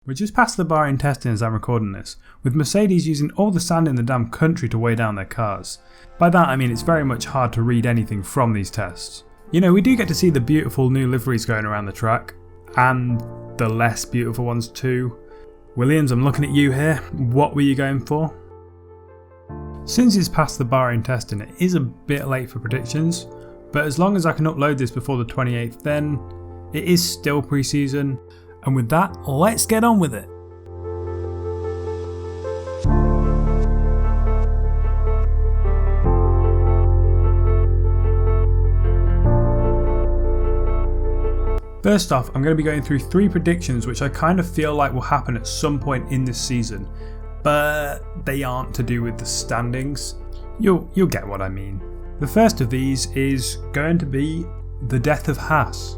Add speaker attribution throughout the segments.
Speaker 1: We're just past the Bahrain testing as I'm recording this, with Mercedes using all the sand in the damn country to weigh down their cars. By that I mean it's very much hard to read anything from these tests. You know, we do get to see the beautiful new liveries going around the track, and the less beautiful ones too. Williams, I'm looking at you here, what were you going for? Since it's past the Bahrain testing, it is a bit late for predictions, but as long as I can upload this before the 28th then, it is still pre-season. And with that, let's get on with it. First off, I'm going to be going through 3 predictions which I kind of feel like will happen at some point in this season, but they aren't to do with the standings. You'll get what I mean. The first of these is going to be the death of Haas.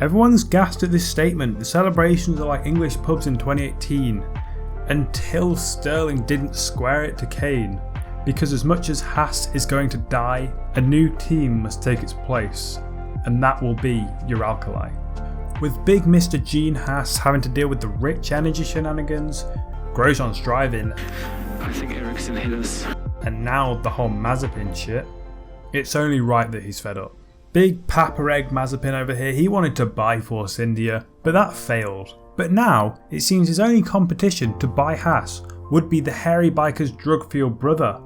Speaker 1: Everyone's gassed at this statement. The celebrations are like English pubs in 2018 until Sterling didn't square it to Kane, because as much as Haas is going to die, a new team must take its place, and that will be your Alkali. With big Mr. Gene Haas having to deal with the rich energy shenanigans, Grosjean's driving,
Speaker 2: I think Ericsson hit us,
Speaker 1: and now the whole Mazepin shit, it's only right that he's fed up. Big Papa Egg Mazepin over here, he wanted to buy Force India, but that failed. But now, it seems his only competition to buy Haas would be the hairy biker's drug-fueled brother.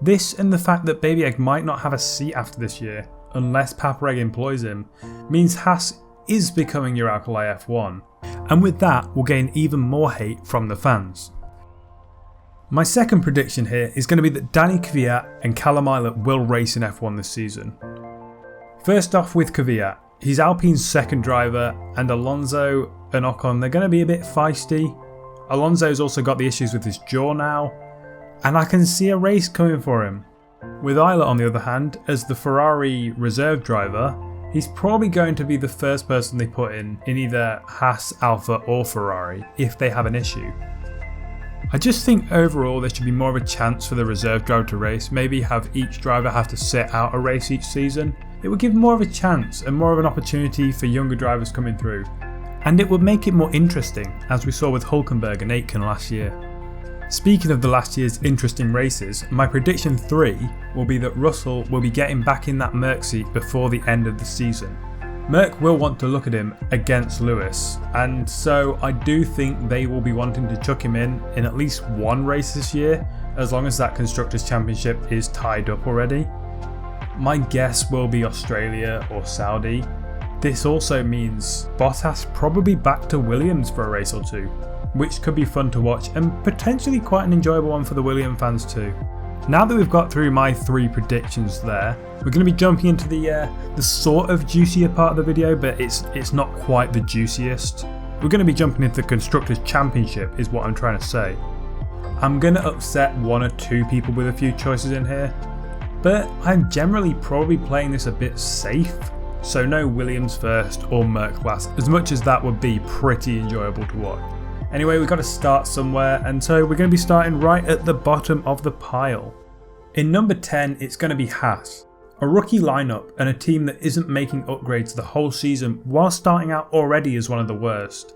Speaker 1: This and the fact that Baby Egg might not have a seat after this year, unless Papa Egg employs him, means Haas is becoming your Alkali F1, and with that we'll gain even more hate from the fans. My second prediction here is going to be that Danny Kvyat and Callum Ilott will race in F1 this season. First off with Kvyat, he's Alpine's second driver, and Alonso and Ocon, they're going to be a bit feisty. Alonso's also got the issues with his jaw now, and I can see a race coming for him. With Ilott on the other hand, as the Ferrari reserve driver, he's probably going to be the first person they put in either Haas, Alfa or Ferrari if they have an issue. I just think overall there should be more of a chance for the reserve driver to race, maybe have each driver have to sit out a race each season. It would give more of a chance and more of an opportunity for younger drivers coming through. And it would make it more interesting, as we saw with Hülkenberg and Aitken last year. Speaking of the last year's interesting races, my prediction 3 will be that Russell will be getting back in that Merc seat before the end of the season. Merc will want to look at him against Lewis, and so I do think they will be wanting to chuck him in at least one race this year, as long as that Constructors' Championship is tied up already. My guess will be Australia or Saudi. This also means Bottas probably back to Williams for a race or two, which could be fun to watch and potentially quite an enjoyable one for the Williams fans too. Now that we've got through my 3 predictions there, we're going to be jumping into the sort of juicier part of the video, but it's not quite the juiciest. We're going to be jumping into the Constructors' Championship is what I'm trying to say. I'm going to upset 1 or 2 people with a few choices in here, but I'm generally probably playing this a bit safe, so no Williams first or Merc last, as much as that would be pretty enjoyable to watch. Anyway, we've got to start somewhere, and so we're going to be starting right at the bottom of the pile. In number 10, it's going to be Haas. A rookie lineup and a team that isn't making upgrades the whole season while starting out already as one of the worst.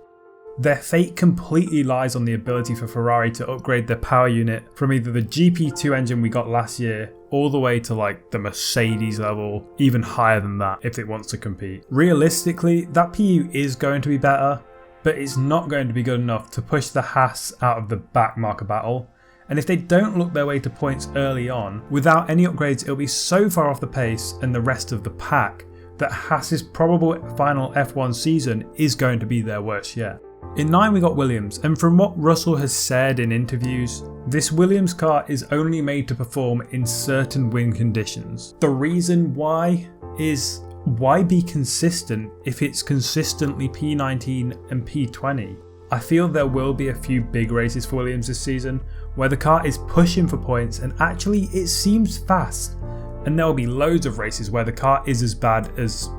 Speaker 1: Their fate completely lies on the ability for Ferrari to upgrade their power unit from either the GP2 engine we got last year all the way to like the Mercedes level, even higher than that if it wants to compete. Realistically, that PU is going to be better, but it's not going to be good enough to push the Haas out of the backmarker battle. And if they don't look their way to points early on, without any upgrades it'll be so far off the pace and the rest of the pack that Haas's probable final F1 season is going to be their worst yet. In 9 we got Williams, and from what Russell has said in interviews, this Williams car is only made to perform in certain wind conditions. The reason why is, why be consistent if it's consistently P19 and P20? I feel there will be a few big races for Williams this season where the car is pushing for points and actually it seems fast, and there will be loads of races where the car is as bad as,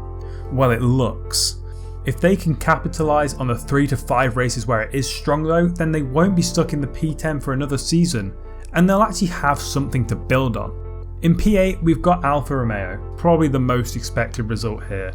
Speaker 1: well, it looks. If they can capitalise on the 3 to 5 races where it is strong though, then they won't be stuck in the P10 for another season, and they'll actually have something to build on. In P8 we've got Alfa Romeo, probably the most expected result here,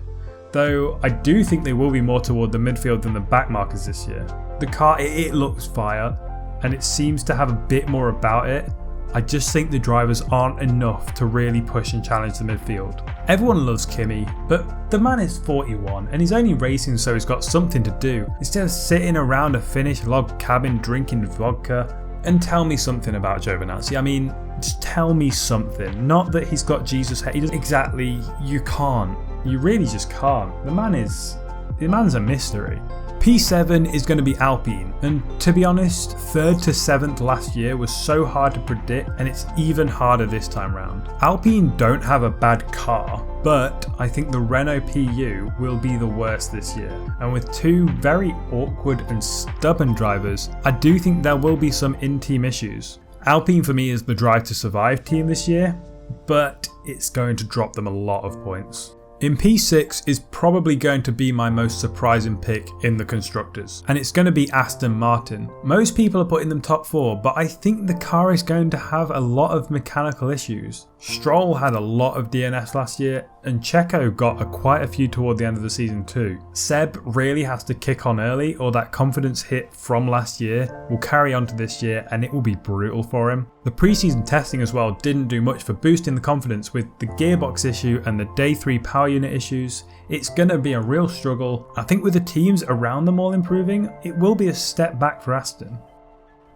Speaker 1: though I do think they will be more toward the midfield than the back markers this year. The car, it looks fire, and it seems to have a bit more about it. I just think the drivers aren't enough to really push and challenge the midfield. Everyone loves Kimi, but the man is 41 and he's only racing so he's got something to do, instead of sitting around a Finnish log cabin drinking vodka. And tell me something about Giovinazzi. I mean, just tell me something. Not that he's got Jesus head. He doesn't exactly. You can't. You really just can't. The man's a mystery. P7 is going to be Alpine, and to be honest, 3rd to 7th last year was so hard to predict, and it's even harder this time round. Alpine don't have a bad car, but I think the Renault PU will be the worst this year, and with two very awkward and stubborn drivers, I do think there will be some in-team issues. Alpine for me is the drive to survive team this year, but it's going to drop them a lot of points. In P6 is probably going to be my most surprising pick in the Constructors, and it's going to be Aston Martin. Most people are putting them top 4, but I think the car is going to have a lot of mechanical issues. Stroll had a lot of DNS last year, and Checo got quite a few toward the end of the season too. Seb really has to kick on early, or that confidence hit from last year will carry on to this year and it will be brutal for him. The preseason testing as well didn't do much for boosting the confidence with the gearbox issue and the day 3 power unit issues. It's going to be a real struggle. I think with the teams around them all improving, it will be a step back for Aston.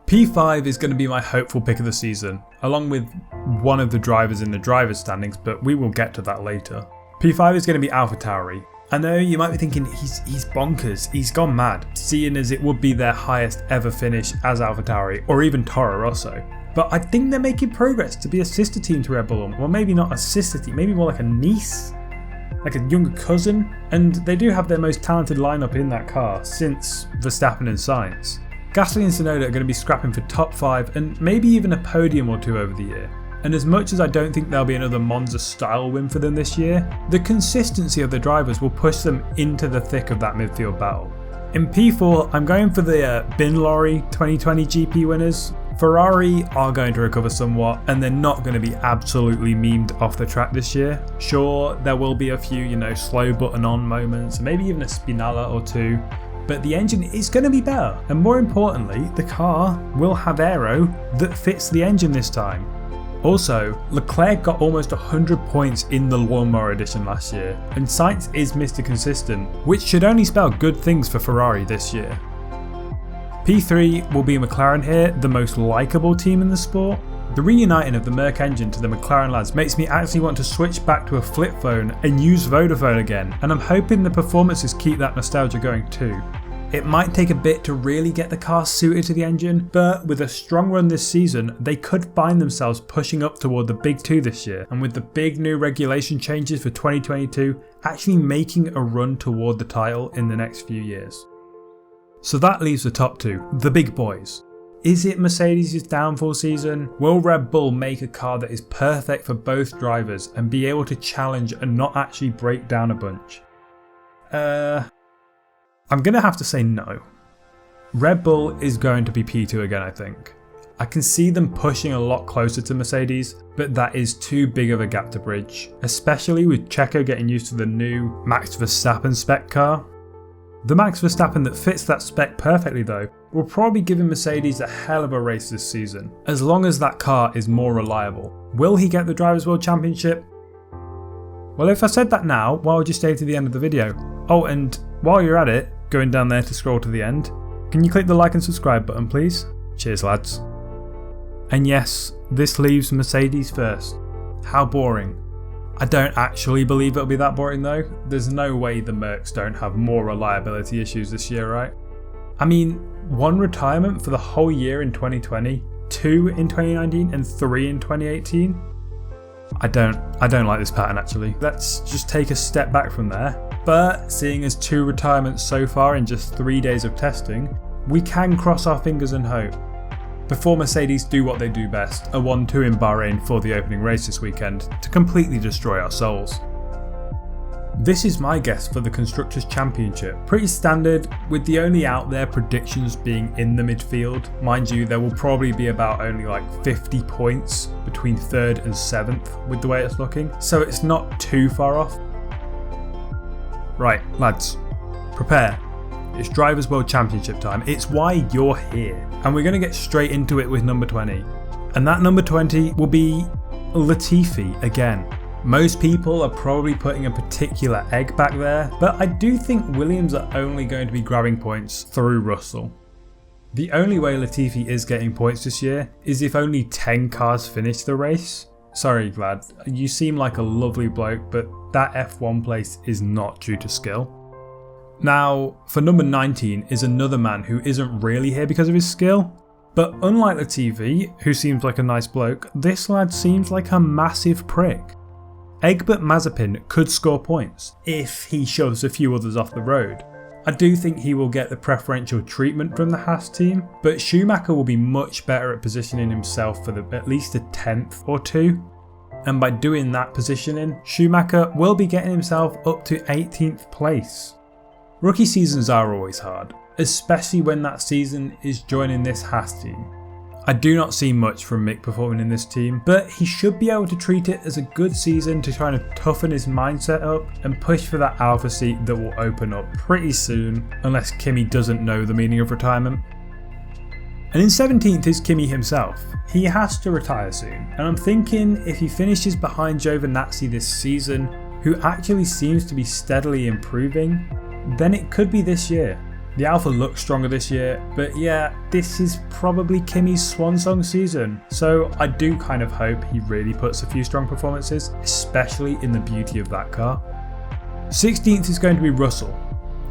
Speaker 1: P5 is going to be my hopeful pick of the season, along with one of the drivers in the drivers' standings, but we will get to that later. P5 is going to be AlphaTauri. I know you might be thinking he's bonkers, he's gone mad, seeing as it would be their highest ever finish as AlphaTauri, or even Toro Rosso. But I think they're making progress to be a sister team to Red Bull, well maybe not a sister team, maybe more like a niece, like a younger cousin, and they do have their most talented lineup in that car since Verstappen and Sainz. Gasly and Tsunoda are going to be scrapping for top 5 and maybe even a podium or 2 over the year. And as much as I don't think there'll be another Monza style win for them this year, the consistency of the drivers will push them into the thick of that midfield battle. In P4, I'm going for the bin lorry 2020 GP winners. Ferrari are going to recover somewhat and they're not going to be absolutely memed off the track this year. Sure, there will be a few, slow button on moments, maybe even a Spinella or 2. But the engine is going to be better, and more importantly, the car will have aero that fits the engine this time. Also, Leclerc got almost 100 points in the Lawnmower Edition last year, and Sainz is Mr. Consistent, which should only spell good things for Ferrari this year. P3 will be McLaren here, the most likeable team in the sport. The reuniting of the Merc engine to the McLaren lads makes me actually want to switch back to a flip phone and use Vodafone again, and I'm hoping the performances keep that nostalgia going too. It might take a bit to really get the car suited to the engine, but with a strong run this season, they could find themselves pushing up toward the big 2 this year, and with the big new regulation changes for 2022, actually making a run toward the title in the next few years. So that leaves the top 2, the big boys. Is it Mercedes' downfall season? Will Red Bull make a car that is perfect for both drivers and be able to challenge and not actually break down a bunch? I'm going to have to say no. Red Bull is going to be P2 again, I think. I can see them pushing a lot closer to Mercedes, but that is too big of a gap to bridge, especially with Checo getting used to the new Max Verstappen spec car. The Max Verstappen that fits that spec perfectly though will probably give Mercedes a hell of a race this season, as long as that car is more reliable. Will he get the Drivers' World Championship? Well, if I said that now, why would you stay to the end of the video? Oh, and while you're at it, going down there to scroll to the end, can you click the like and subscribe button please? Cheers lads. And yes, this leaves Mercedes first. How boring. I don't actually believe it'll be that boring though. There's no way the Mercs don't have more reliability issues this year, right? I mean, 1 retirement for the whole year in 2020, 2 in 2019 and 3 in 2018. I don't like this pattern actually. Let's just take a step back from there. But seeing as 2 retirements so far in just 3 days of testing, we can cross our fingers and hope. Before Mercedes do what they do best, a 1-2 in Bahrain for the opening race this weekend to completely destroy our souls. This is my guess for the Constructors' Championship. Pretty standard, with the only out there predictions being in the midfield. Mind you, there will probably be about only like 50 points between 3rd and 7th with the way it's looking, so it's not too far off. Right, lads, prepare. It's Drivers' World Championship time. It's why you're here. And we're going to get straight into it with number 20. And that number 20 will be Latifi again. Most people are probably putting a particular egg back there, but I do think Williams are only going to be grabbing points through Russell. The only way Latifi is getting points this year is if only 10 cars finish the race. Sorry lad, you seem like a lovely bloke, but that F1 place is not due to skill. Now, for number 19 is another man who isn't really here because of his skill, but unlike Latifi, who seems like a nice bloke, this lad seems like a massive prick. Egbert Mazepin could score points if he shoves a few others off the road. I do think he will get the preferential treatment from the Haas team, but Schumacher will be much better at positioning himself for at least a 10th or 2. And by doing that positioning, Schumacher will be getting himself up to 18th place. Rookie seasons are always hard, especially when that season is joining this Haas team. I do not see much from Mick performing in this team, but he should be able to treat it as a good season to try and toughen his mindset up and push for that Alpha seat that will open up pretty soon, unless Kimi doesn't know the meaning of retirement. And in 17th is Kimi himself. He has to retire soon, and I'm thinking if he finishes behind Giovinazzi this season, who actually seems to be steadily improving, then it could be this year. The Alpha looks stronger this year, but yeah, this is probably Kimi's swan song season, so I do kind of hope he really puts a few strong performances, especially in the beauty of that car. 16th is going to be Russell.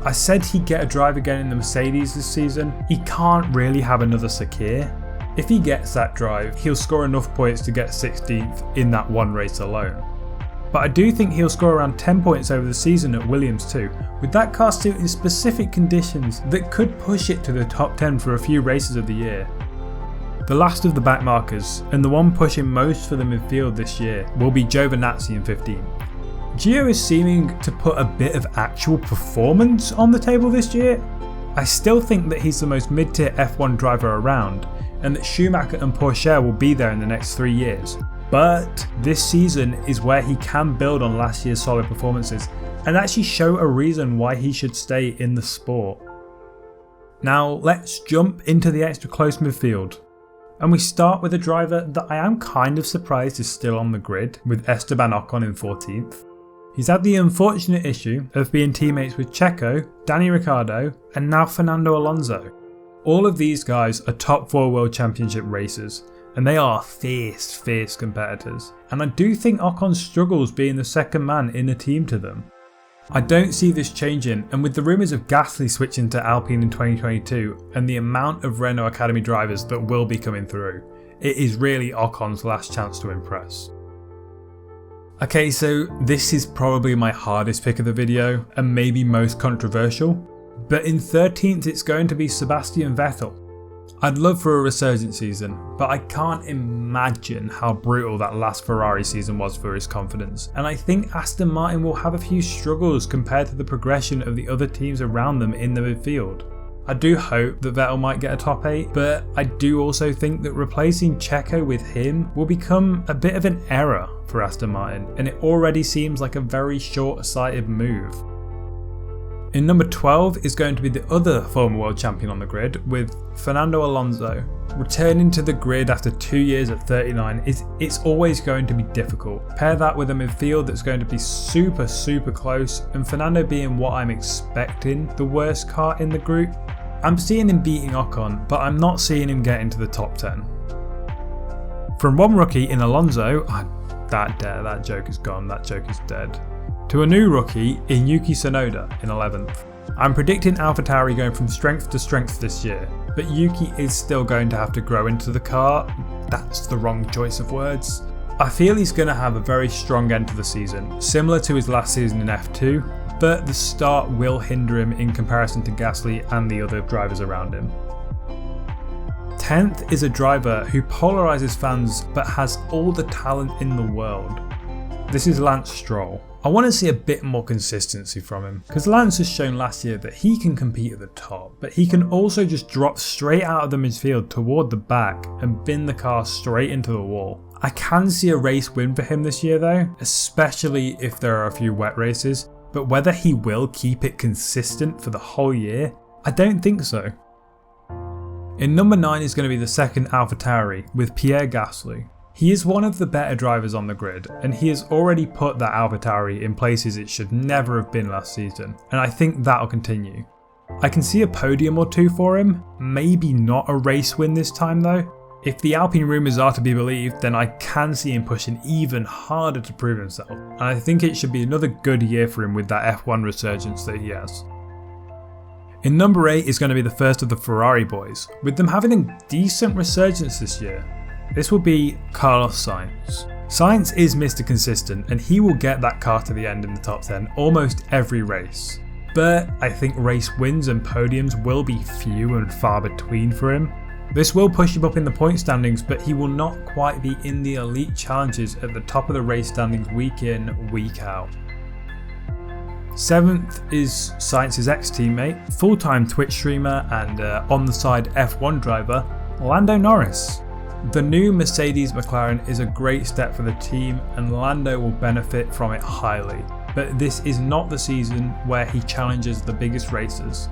Speaker 1: I said he'd get a drive again in the Mercedes this season. He can't really have another Sakir. If he gets that drive, he'll score enough points to get 16th in that one race alone. But I do think he'll score around 10 points over the season at Williams too, with that car suiting specific conditions that could push it to the top 10 for a few races of the year. The last of the back markers, and the one pushing most for the midfield this year, will be Giovinazzi in 15. Gio is seeming to put a bit of actual performance on the table this year. I still think that he's the most mid-tier F1 driver around, and that Schumacher and Pourchaire will be there in the next 3 years. But this season is where he can build on last year's solid performances and actually show a reason why he should stay in the sport. Now let's jump into the extra close midfield. And we start with a driver that I am kind of surprised is still on the grid, with Esteban Ocon in 14th. He's had the unfortunate issue of being teammates with Checo, Danny Ricciardo and now Fernando Alonso. All of these guys are top 4 World Championship racers, and they are fierce competitors. And I do think Ocon struggles being the second man in a team to them. I don't see this changing, and with the rumours of Gasly switching to Alpine in 2022 and the amount of Renault Academy drivers that will be coming through, it is really Ocon's last chance to impress. Okay, so this is probably my hardest pick of the video and maybe most controversial, but in 13th it's going to be Sebastian Vettel. I'd love for a resurgence season, but I can't imagine how brutal that last Ferrari season was for his confidence, and I think Aston Martin will have a few struggles compared to the progression of the other teams around them in the midfield. I do hope that Vettel might get a top 8, but I do also think that replacing Checo with him will become a bit of an error for Aston Martin, and it already seems like a very short-sighted move. In number 12 is going to be the other former world champion on the grid, with Fernando Alonso. Returning to the grid after 2 years at 39 it's always going to be difficult. Pair that with a midfield that's going to be super close, and Fernando being what I'm expecting the worst car in the group. I'm seeing him beating Ocon, but I'm not seeing him getting to the top 10. From one rookie in Alonso, that joke is gone, that joke is dead, to a new rookie in Yuki Tsunoda in 11th. I'm predicting AlphaTauri going from strength to strength this year, but Yuki is still going to have to grow into the car. That's the wrong choice of words. I feel he's going to have a very strong end to the season, similar to his last season in F2, but the start will hinder him in comparison to Gasly and the other drivers around him. 10th is a driver who polarises fans but has all the talent in the world. This is Lance Stroll. I want to see a bit more consistency from him, because Lance has shown last year that he can compete at the top, but he can also just drop straight out of the midfield toward the back and bin the car straight into the wall. I can see a race win for him this year though, especially if there are a few wet races, but whether he will keep it consistent for the whole year, I don't think so. In number 9 is going to be the second AlphaTauri with Pierre Gasly. He is one of the better drivers on the grid, and he has already put that AlphaTauri in places it should never have been last season, and I think that'll continue. I can see a podium or two for him, maybe not a race win this time though. If the Alpine rumours are to be believed, then I can see him pushing even harder to prove himself, and I think it should be another good year for him with that F1 resurgence that he has. In number 8 is going to be the first of the Ferrari boys, with them having a decent resurgence this year. This will be Carlos Sainz. Sainz is Mr. Consistent, and he will get that car to the end in the top 10 almost every race. But I think race wins and podiums will be few and far between for him. This will push him up in the point standings, but he will not quite be in the elite challenges at the top of the race standings week in, week out. 7th is Sainz's ex-teammate, full-time Twitch streamer and on-the-side F1 driver, Lando Norris. The new Mercedes McLaren is a great step for the team and Lando will benefit from it highly, but this is not the season where he challenges the biggest racers.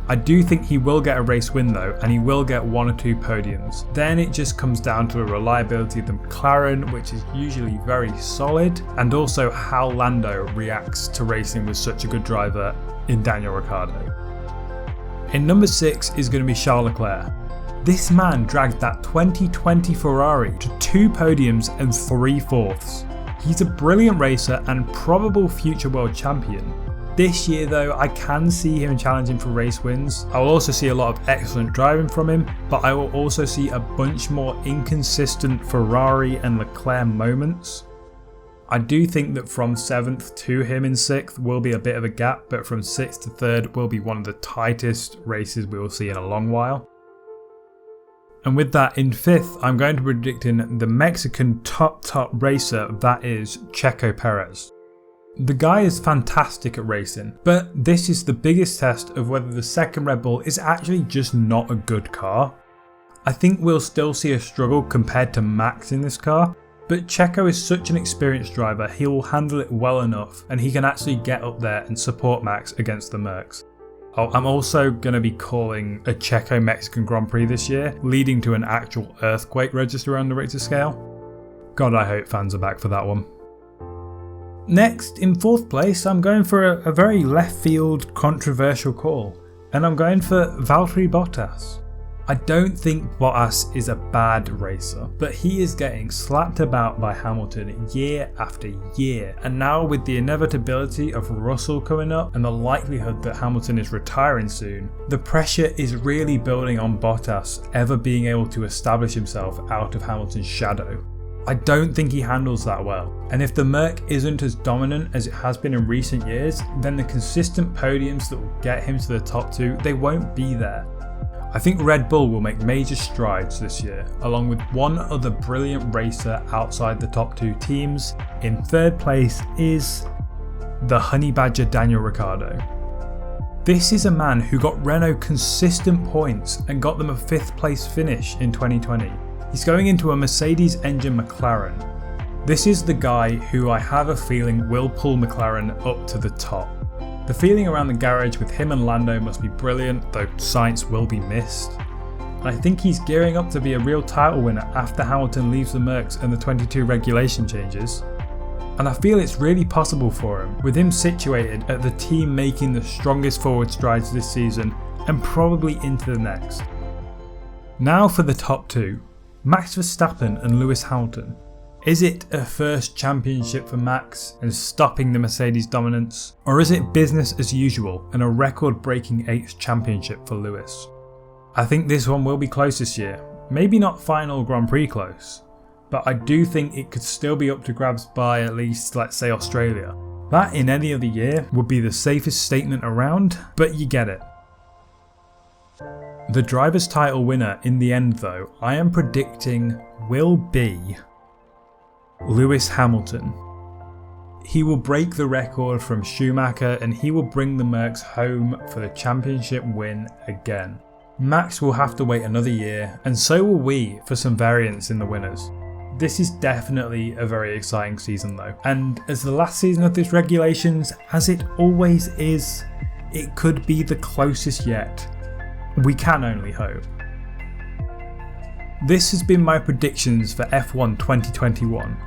Speaker 1: I do think he will get a race win though, and he will get 1 or 2 podiums. Then it just comes down to the reliability of the McLaren, which is usually very solid, and also how Lando reacts to racing with such a good driver in Daniel Ricciardo. In number 6 is going to be Charles Leclerc. This man dragged that 2020 Ferrari to 2 podiums and 3 fourths. He's a brilliant racer and probable future world champion. This year though, I can see him challenging for race wins. I will also see a lot of excellent driving from him, but I will also see a bunch more inconsistent Ferrari and Leclerc moments. I do think that from 7th to him in 6th will be a bit of a gap, but from 6th to 3rd will be one of the tightest races we will see in a long while. And with that, in 5th, I'm going to be predicting the Mexican top racer, that is Checo Perez. The guy is fantastic at racing, but this is the biggest test of whether the second Red Bull is actually just not a good car. I think we'll still see a struggle compared to Max in this car, but Checo is such an experienced driver, he will handle it well enough and he can actually get up there and support Max against the Mercs. I'm also going to be calling a Checo Mexican Grand Prix this year, leading to an actual earthquake register on the Richter scale. God, I hope fans are back for that one. Next, in 4th place, I'm going for a very left field controversial call, and I'm going for Valtteri Bottas. I don't think Bottas is a bad racer, but he is getting slapped about by Hamilton year after year, and now with the inevitability of Russell coming up and the likelihood that Hamilton is retiring soon, the pressure is really building on Bottas ever being able to establish himself out of Hamilton's shadow. I don't think he handles that well, and if the Merc isn't as dominant as it has been in recent years, then the consistent podiums that will get him to the top 2, they won't be there. I think Red Bull will make major strides this year, along with one other brilliant racer outside the top 2 teams. In 3rd place is the Honey Badger Daniel Ricciardo. This is a man who got Renault consistent points and got them a 5th place finish in 2020. He's going into a Mercedes engine McLaren. This is the guy who I have a feeling will pull McLaren up to the top. The feeling around the garage with him and Lando must be brilliant, though Sainz will be missed. And I think he's gearing up to be a real title winner after Hamilton leaves the Mercs and the 22 regulation changes. And I feel it's really possible for him, with him situated at the team making the strongest forward strides this season and probably into the next. Now for the top 2. Max Verstappen and Lewis Hamilton. Is it a first championship for Max and stopping the Mercedes dominance? Or is it business as usual and a record-breaking 8th championship for Lewis? I think this one will be close this year. Maybe not final Grand Prix close, but I do think it could still be up to grabs by at least, let's say, Australia. That in any other year would be the safest statement around, but you get it. The driver's title winner in the end though, I am predicting will be Lewis Hamilton. He will break the record from Schumacher and he will bring the Mercs home for the championship win again. Max will have to wait another year, and so will we for some variance in the winners. This is definitely a very exciting season though, and as the last season of this regulations, as it always is, it could be the closest yet We can only hope. This has been my predictions for F1 2021.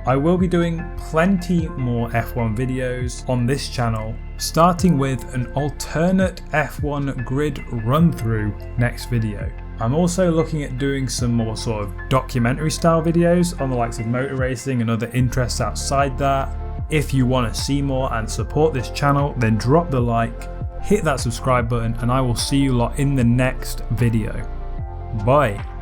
Speaker 1: I will be doing plenty more F1 videos on this channel, starting with an alternate F1 grid run through next video. I'm also looking at doing some more sort of documentary style videos on the likes of motor racing and other interests outside that. If you want to see more and support this channel, then drop the like, hit that subscribe button, and I will see you lot in the next video. Bye.